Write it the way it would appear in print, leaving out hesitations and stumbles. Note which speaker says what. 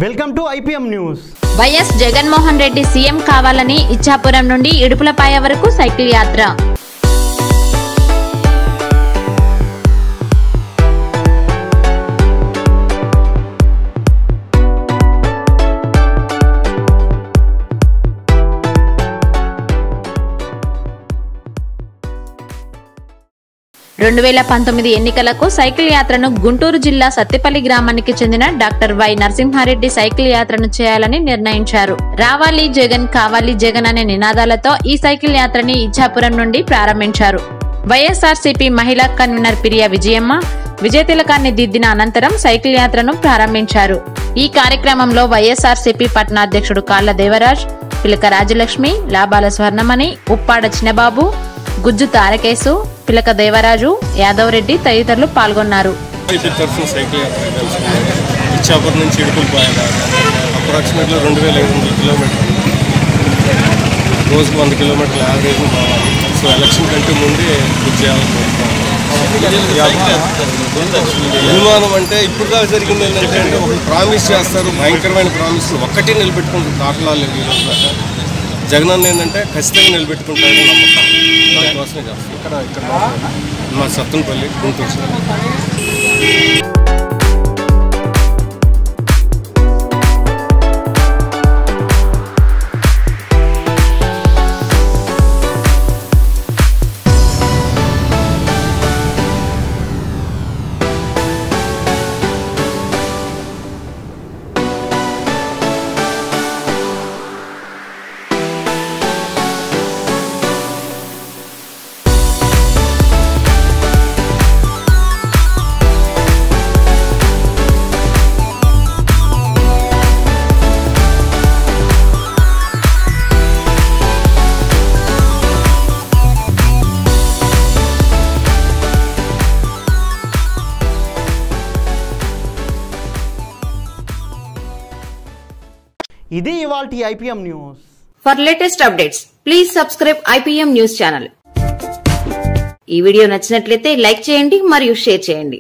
Speaker 1: Welcome to IPM news.
Speaker 2: YS Jaganmohan Reddy CM కావాలని ఇచ్చాపురం నుండి ఇడుపులపాయ వరకు సైకిల్ యాత్ర. రెండు 2019 ఎన్నికలకు సైకిల్ యాత్రను గుంటూరు జిల్లా సత్తిపల్లి గ్రామానికి చెందిన డాక్టర్ వై నరసింహారెడ్డి సైకిల్ యాత్రను చేయాలని నిర్ణయించారు. రావాలి జగన్ కావాలి జగన్ అనే నినాదాలతో ఈ సైకిల్ యాత్రని ఇచ్చాపురం నుండి ప్రారంభించారు. వైఎస్ఆర్సీపీ మహిళా కన్వీనర్ పిరియా విజయమ్మ విజయతిలకాన్ని దిద్దిన అనంతరం సైకిల్ యాత్రను ప్రారంభించారు. ఈ కార్యక్రమంలో వైఎస్ఆర్సీపీ పట్టణాధ్యక్షుడు కాళ్ల దేవరాజ్, పిలక రాజలక్ష్మి, లాబాల స్వర్ణమణి, ఉప్పాడ చిన్నబాబు, గుజ్జు తారకేశు, పిలక దేవరాజు, యాదవ్ రెడ్డి తదితరులు పాల్గొన్నారు.
Speaker 3: ఇచ్చాపురం నుంచి ఇడుపులపాయ అప్రాక్సిమేట్లీ 2500 కిలోమీటర్లు, రోజుకు 100 కిలోమీటర్ల యావరేజ్ కావాలి. సో ఎలక్షన్ కంటే ముందే బుక్ చేయాలనుకుంటున్నాను. నిర్మాణం అంటే ఇప్పుడు దాకా జరిగింది ఏంటంటే ఒకరు ప్రామిస్ చేస్తారు, భయంకరమైన ప్రామిస్ ఒక్కటే నిలబెట్టుకుంటారు. దాఖలాలు జగన్ ఏంటంటే ఖచ్చితంగా నిలబెట్టుకుంటారని నమ్మకం. దానికోసమే చేస్తాం. ఇక్కడ మా సత్తనపల్లి గుంటూరు.
Speaker 1: ఇది ఇవాల్టి IPM news.
Speaker 4: For latest updates please subscribe IPM news channel. ఈ వీడియో నచ్చినట్లయితే లైక్ చేయండి మరియు షేర్ చేయండి.